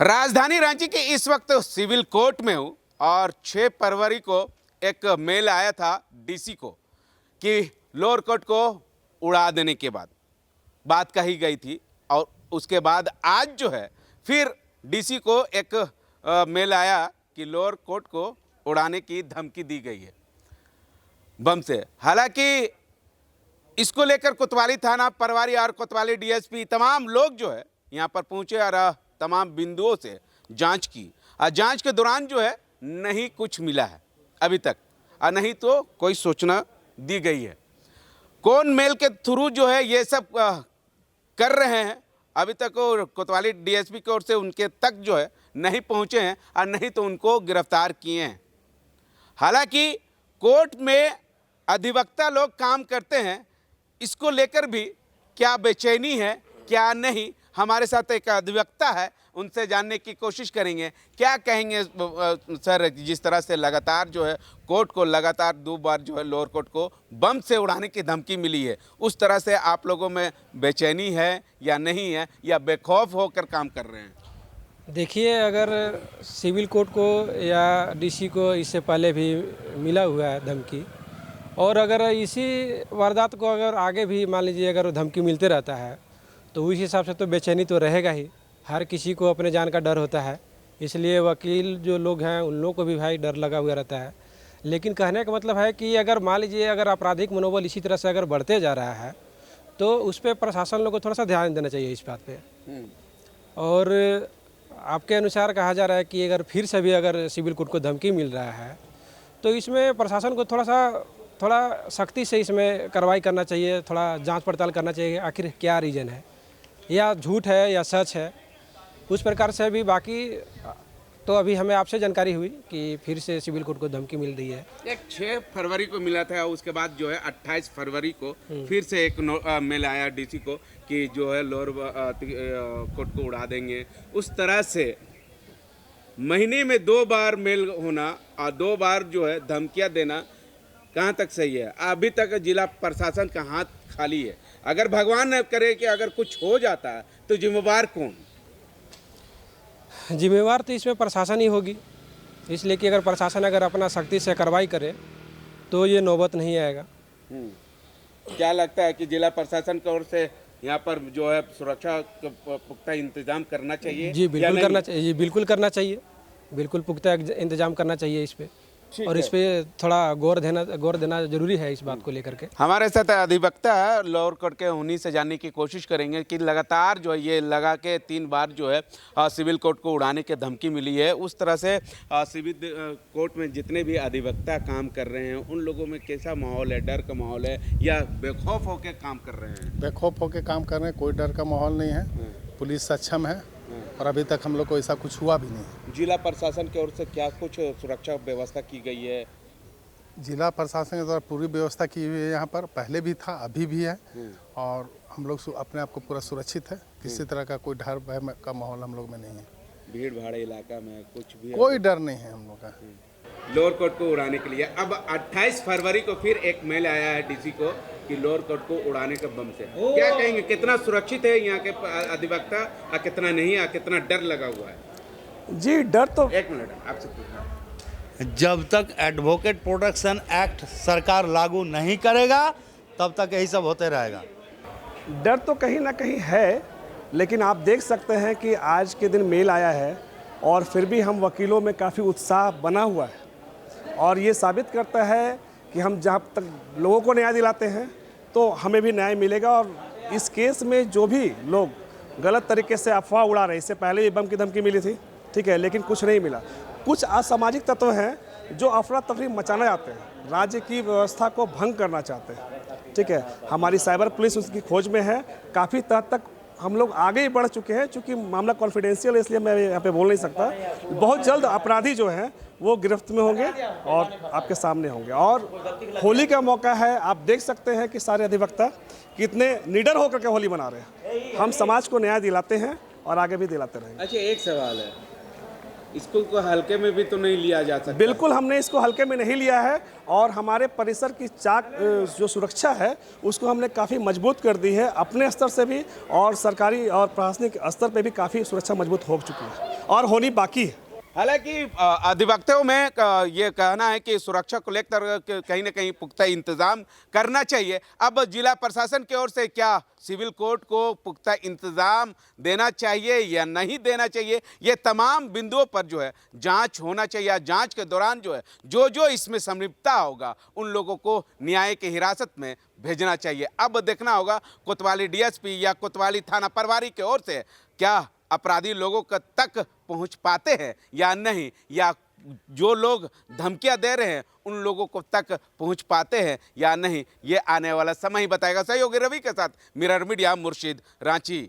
राजधानी रांची के इस वक्त सिविल कोर्ट में हूँ और 6 फरवरी को एक मेल आया था डीसी को कि लोअर कोर्ट को उड़ा देने के बाद बात कही गई थी और उसके बाद आज जो है फिर डीसी को एक मेल आया कि लोअर कोर्ट को उड़ाने की धमकी दी गई है बम से। हालांकि इसको लेकर कोतवाली थाना प्रभारी और कोतवाली डीएसपी तमाम लोग जो है यहाँ पर पहुँचे और तमाम बिंदुओं से जांच की और जांच के दौरान जो है नहीं कुछ मिला है अभी तक और नहीं तो कोई सूचना दी गई है। कौन मेल के थ्रू जो है ये सब कर रहे हैं अभी तक वो कोतवाली डीएसपी की ओर से उनके तक जो है नहीं पहुंचे हैं और नहीं तो उनको गिरफ्तार किए हैं। हालांकि कोर्ट में अधिवक्ता लोग काम करते हैं, इसको लेकर भी क्या बेचैनी है क्या नहीं, हमारे साथ एक अधिवक्ता है, उनसे जानने की कोशिश करेंगे क्या कहेंगे। सर, जिस तरह से लगातार जो है कोर्ट को लगातार 2 बार जो है लोअर कोर्ट को बम से उड़ाने की धमकी मिली है, उस तरह से आप लोगों में बेचैनी है या नहीं है या बेखौफ होकर काम कर रहे हैं? देखिए, अगर सिविल कोर्ट को या डीसी को इससे पहले भी मिला हुआ है धमकी, और अगर इसी वारदात को अगर आगे भी मान लीजिए अगर धमकी मिलते रहता है तो उस हिसाब से तो बेचैनी तो रहेगा ही। हर किसी को अपने जान का डर होता है, इसलिए वकील जो लोग हैं उन लोगों को भी भाई डर लगा हुआ रहता है। लेकिन कहने का मतलब है कि अगर मान लीजिए अगर आपराधिक मनोबल इसी तरह से अगर बढ़ते जा रहा है तो उस पर प्रशासन लोग को थोड़ा सा ध्यान देना चाहिए इस बात पे। और आपके अनुसार कहा जा रहा है कि अगर फिर से भी अगर सिविल कोर्ट को धमकी मिल रहा है तो इसमें प्रशासन को थोड़ा सख्ती से इसमें कार्रवाई करना चाहिए, थोड़ा जांच पड़ताल करना चाहिए आखिर क्या रीज़न है, या झूठ है या सच है। उस प्रकार से भी बाकी तो अभी हमें आपसे जानकारी हुई कि फिर से सिविल कोर्ट को धमकी मिल रही है। एक 6 फरवरी को मिला था, उसके बाद जो है 28 फरवरी को फिर से एक मेल आया डीसी को कि जो है लोअर कोर्ट को उड़ा देंगे। उस तरह से महीने में 2 बार मेल होना और 2 बार जो है धमकियां देना कहाँ तक सही है? अभी तक जिला प्रशासन का हाथ खाली है। अगर भगवान न करे कि अगर कुछ हो जाता है तो जिम्मेवार कौन? जिम्मेवार तो इसमें प्रशासन ही होगी, इसलिए कि अगर प्रशासन अगर अपना सख्ती से कार्रवाई करे तो ये नौबत नहीं आएगा। क्या लगता है कि जिला प्रशासन की ओर से यहाँ पर जो है सुरक्षा का पुख्ता इंतजाम करना चाहिए? जी बिल्कुल करना चाहिए, जी बिल्कुल करना चाहिए, बिल्कुल पुख्ता इंतजाम करना चाहिए इस पे, और इस पे थोड़ा गौर देना जरूरी है इस बात को लेकर के। हमारे साथ अधिवक्ता है लोअर कोर्ट के, उन्हीं से जानने की कोशिश करेंगे कि लगातार जो है ये लगा के 3 बार जो है सिविल कोर्ट को उड़ाने की धमकी मिली है, उस तरह से सिविल कोर्ट में जितने भी अधिवक्ता काम कर रहे हैं उन लोगों में कैसा माहौल है? डर का माहौल है या बेखौफ होकर काम कर रहे हैं? बेखौफ होकर काम कर रहे हैं, कोई डर का माहौल नहीं है। पुलिस सक्षम है और अभी तक हम लोग को ऐसा कुछ हुआ भी नहीं। जिला प्रशासन की ओर से क्या कुछ सुरक्षा व्यवस्था की गई है? जिला प्रशासन के द्वारा पूरी व्यवस्था की हुई है, यहाँ पर पहले भी था अभी भी है, और हम लोग अपने आप को पूरा सुरक्षित है। किसी तरह का कोई डर भय का माहौल हम लोग में नहीं है। भीड़ भाड़ इलाका में कुछ भी कोई डर नहीं है हम लोग का। लोअर कोर्ट को उड़ाने के लिए अब 28 फरवरी को फिर एक मेल आया है डीसी को कि लोअर कोर्ट को उड़ाने का बम से। क्या कहेंगे, कितना सुरक्षित है यहाँ के अधिवक्ता और कितना नहीं है, कितना डर लगा हुआ है? जी डर तो, एक मिनट आपसे पूछना, जब तक एडवोकेट प्रोटेक्शन एक्ट सरकार लागू नहीं करेगा तब तक यही सब होते रहेगा। डर तो कहीं ना कहीं है, लेकिन आप देख सकते हैं कि आज के दिन मेल आया है और फिर भी हम वकीलों में काफ़ी उत्साह बना हुआ है, और ये साबित करता है कि हम जहाँ तक लोगों को न्याय दिलाते हैं तो हमें भी न्याय मिलेगा। और इस केस में जो भी लोग गलत तरीके से अफवाह उड़ा रहे हैं, इससे पहले भी बम की धमकी मिली थी, ठीक है, लेकिन कुछ नहीं मिला। कुछ असामाजिक तत्व हैं जो अफरा तफरी मचाना चाहते हैं, राज्य की व्यवस्था को भंग करना चाहते हैं, ठीक है। हमारी साइबर पुलिस उसकी खोज में है, काफ़ी हद तक हम लोग आगे ही बढ़ चुके हैं। चूँकि मामला कॉन्फिडेंशियल है इसलिए मैं यहाँ पे बोल नहीं सकता। बहुत जल्द अपराधी जो हैं वो गिरफ्त में होंगे और आपके सामने होंगे। और होली का मौका है, आप देख सकते हैं कि सारे अधिवक्ता कितने निडर होकर के होली मना रहे हैं। हम समाज को न्याय दिलाते हैं और आगे भी दिलाते रहेंगे। अच्छा, एक सवाल है, इसको को हल्के में भी तो नहीं लिया जा सकता। बिल्कुल हमने इसको हल्के में नहीं लिया है और हमारे परिसर की चाक जो सुरक्षा है उसको हमने काफ़ी मजबूत कर दी है अपने स्तर से भी, और सरकारी और प्रशासनिक स्तर पे भी काफ़ी सुरक्षा मजबूत हो चुकी है और होनी बाकी है। हालांकि अधिवक्ताओं में ये कहना है कि सुरक्षा को लेकर कहीं ना कहीं पुख्ता इंतजाम करना चाहिए। अब जिला प्रशासन की ओर से क्या सिविल कोर्ट को पुख्ता इंतजाम देना चाहिए या नहीं देना चाहिए, ये तमाम बिंदुओं पर जो है जांच होना चाहिए। जांच के दौरान जो है जो इसमें संलिप्तता होगा उन लोगों को न्याय की हिरासत में भेजना चाहिए। अब देखना होगा कोतवाली डीएसपी या कोतवाली थाना प्रभारी की ओर से क्या अपराधी लोगों तक पहुंच पाते हैं या नहीं, या जो लोग धमकियां दे रहे हैं उन लोगों को तक पहुंच पाते हैं या नहीं, ये आने वाला समय ही बताएगा। सहयोगी रवि के साथ मिरर मीडिया, मुर्शिद, रांची।